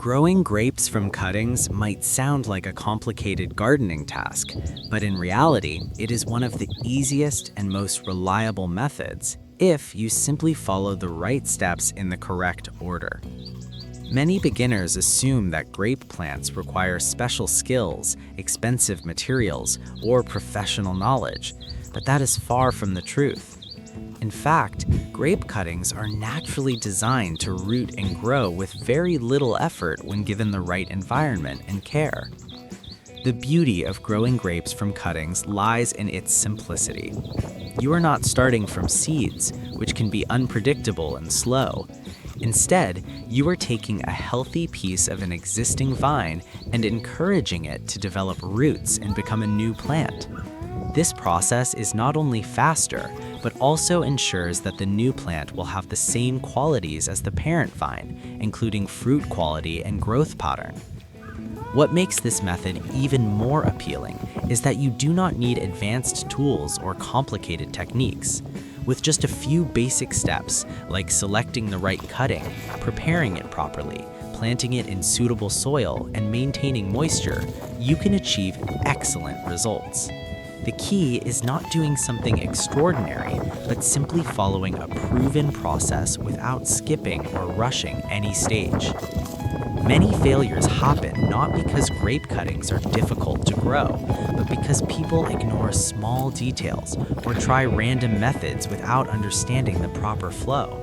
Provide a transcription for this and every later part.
Growing grapes from cuttings might sound like a complicated gardening task, but in reality, it is one of the easiest and most reliable methods if you simply follow the right steps in the correct order. Many beginners assume that grape plants require special skills, expensive materials, or professional knowledge, but that is far from the truth. In fact, grape cuttings are naturally designed to root and grow with very little effort when given the right environment and care. The beauty of growing grapes from cuttings lies in its simplicity. You are not starting from seeds, which can be unpredictable and slow. Instead, you are taking a healthy piece of an existing vine and encouraging it to develop roots and become a new plant. This process is not only faster, but also ensures that the new plant will have the same qualities as the parent vine, including fruit quality and growth pattern. What makes this method even more appealing is that you do not need advanced tools or complicated techniques. With just a few basic steps, like selecting the right cutting, preparing it properly, planting it in suitable soil, and maintaining moisture, you can achieve excellent results. The key is not doing something extraordinary, but simply following a proven process without skipping or rushing any stage. Many failures happen not because grape cuttings are difficult to grow, but because people ignore small details or try random methods without understanding the proper flow.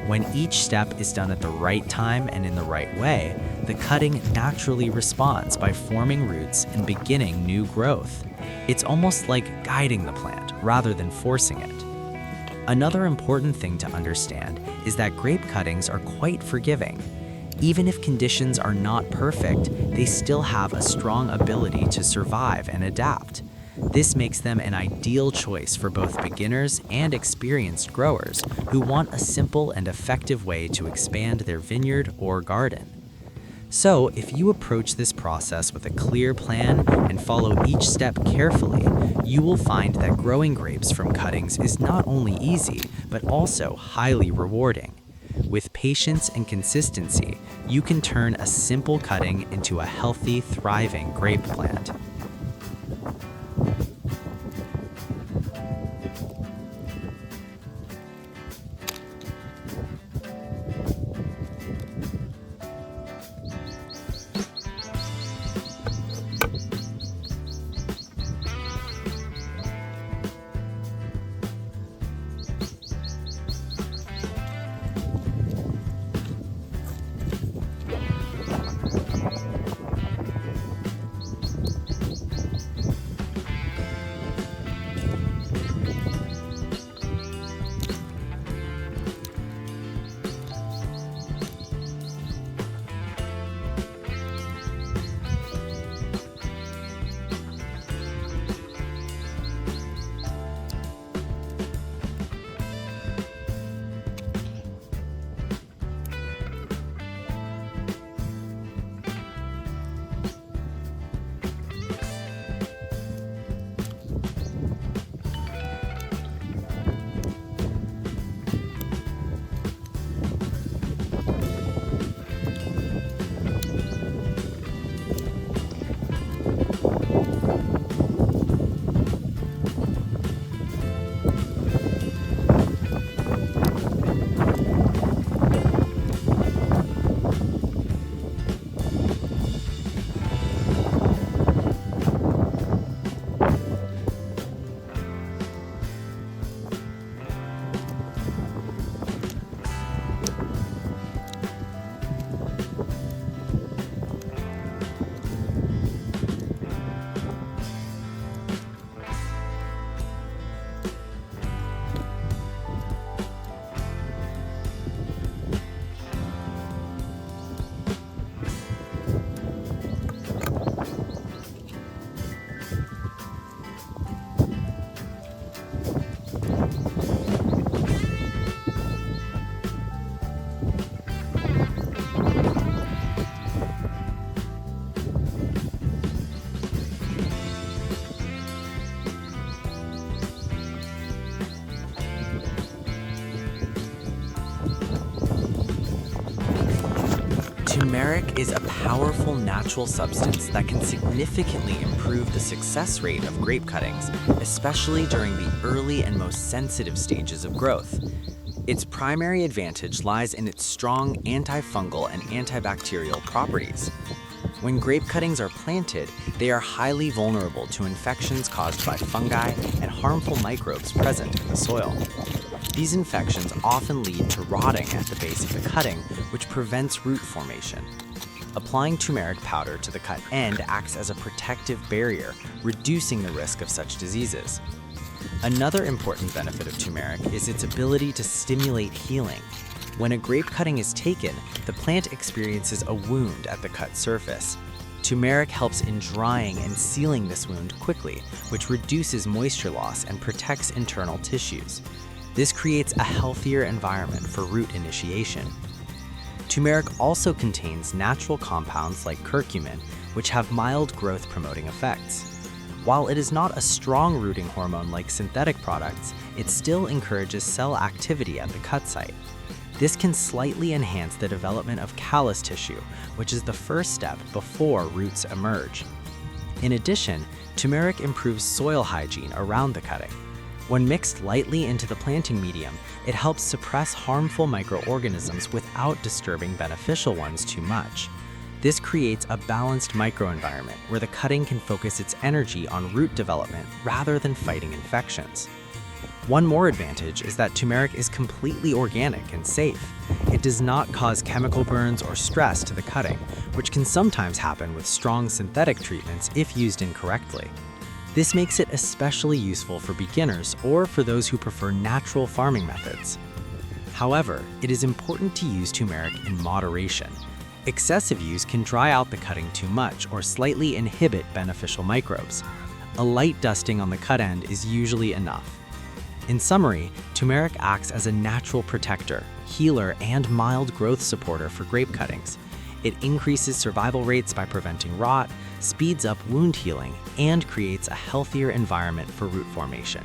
When each step is done at the right time and in the right way, the cutting naturally responds by forming roots and beginning new growth. It's almost like guiding the plant rather than forcing it. Another important thing to understand is that grape cuttings are quite forgiving. Even if conditions are not perfect, they still have a strong ability to survive and adapt. This makes them an ideal choice for both beginners and experienced growers who want a simple and effective way to expand their vineyard or garden. So, if you approach this process with a clear plan and follow each step carefully, you will find that growing grapes from cuttings is not only easy, but also highly rewarding. With patience and consistency, you can turn a simple cutting into a healthy, thriving grape plant. Turmeric is a powerful natural substance that can significantly improve the success rate of grape cuttings, especially during the early and most sensitive stages of growth. Its primary advantage lies in its strong antifungal and antibacterial properties. When grape cuttings are planted, they are highly vulnerable to infections caused by fungi and harmful microbes present in the soil. These infections often lead to rotting at the base of the cutting, which prevents root formation. Applying turmeric powder to the cut end acts as a protective barrier, reducing the risk of such diseases. Another important benefit of turmeric is its ability to stimulate healing. When a grape cutting is taken, the plant experiences a wound at the cut surface. Turmeric helps in drying and sealing this wound quickly, which reduces moisture loss and protects internal tissues. This creates a healthier environment for root initiation. Turmeric also contains natural compounds like curcumin, which have mild growth-promoting effects. While it is not a strong rooting hormone like synthetic products, it still encourages cell activity at the cut site. This can slightly enhance the development of callus tissue, which is the first step before roots emerge. In addition, turmeric improves soil hygiene around the cutting. When mixed lightly into the planting medium, it helps suppress harmful microorganisms without disturbing beneficial ones too much. This creates a balanced microenvironment where the cutting can focus its energy on root development rather than fighting infections. One more advantage is that turmeric is completely organic and safe. It does not cause chemical burns or stress to the cutting, which can sometimes happen with strong synthetic treatments if used incorrectly. This makes it especially useful for beginners or for those who prefer natural farming methods. However, it is important to use turmeric in moderation. Excessive use can dry out the cutting too much or slightly inhibit beneficial microbes. A light dusting on the cut end is usually enough. In summary, turmeric acts as a natural protector, healer, and mild growth supporter for grape cuttings. It increases survival rates by preventing rot, speeds up wound healing, and creates a healthier environment for root formation.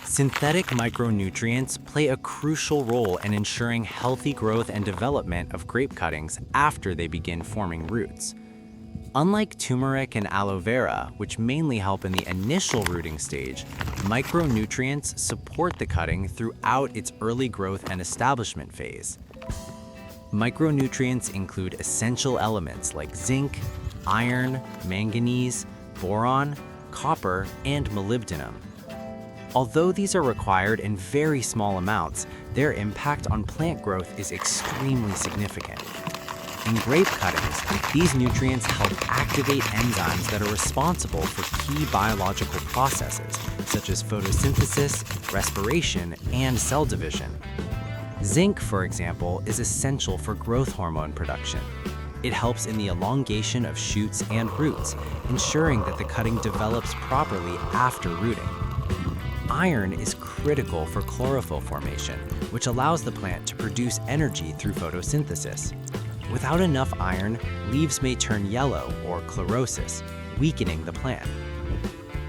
Synthetic micronutrients play a crucial role in ensuring healthy growth and development of grape cuttings after they begin forming roots. Unlike turmeric and aloe vera, which mainly help in the initial rooting stage, micronutrients support the cutting throughout its early growth and establishment phase. Micronutrients include essential elements like zinc, iron, manganese, boron, copper, and molybdenum. Although these are required in very small amounts, their impact on plant growth is extremely significant. In grape cuttings, these nutrients help activate enzymes that are responsible for key biological processes, such as photosynthesis, respiration, and cell division. Zinc, for example, is essential for growth hormone production. It helps in the elongation of shoots and roots, ensuring that the cutting develops properly after rooting. Iron is critical for chlorophyll formation, which allows the plant to produce energy through photosynthesis. Without enough iron, leaves may turn yellow or chlorosis, weakening the plant.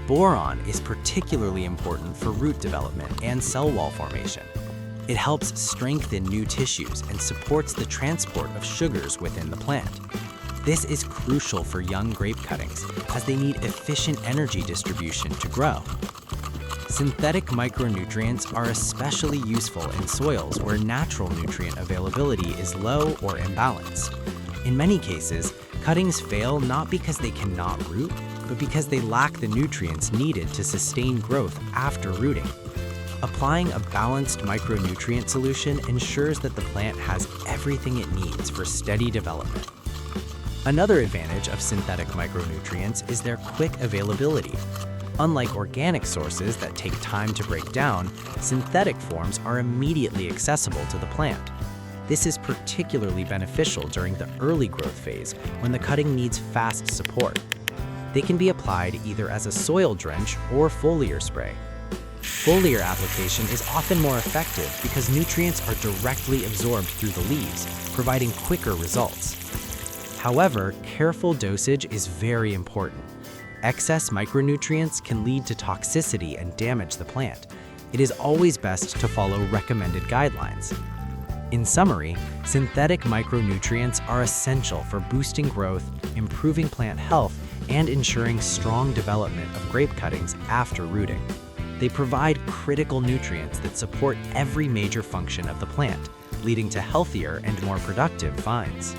Boron is particularly important for root development and cell wall formation. It helps strengthen new tissues and supports the transport of sugars within the plant. This is crucial for young grape cuttings, as they need efficient energy distribution to grow. Synthetic micronutrients are especially useful in soils where natural nutrient availability is low or imbalanced. In many cases, cuttings fail not because they cannot root, but because they lack the nutrients needed to sustain growth after rooting. Applying a balanced micronutrient solution ensures that the plant has everything it needs for steady development. Another advantage of synthetic micronutrients is their quick availability. Unlike organic sources that take time to break down, synthetic forms are immediately accessible to the plant. This is particularly beneficial during the early growth phase when the cutting needs fast support. They can be applied either as a soil drench or foliar spray. Foliar application is often more effective because nutrients are directly absorbed through the leaves, providing quicker results. However, careful dosage is very important. Excess micronutrients can lead to toxicity and damage the plant. It is always best to follow recommended guidelines. In summary, synthetic micronutrients are essential for boosting growth, improving plant health, and ensuring strong development of grape cuttings after rooting. They provide critical nutrients that support every major function of the plant, leading to healthier and more productive vines.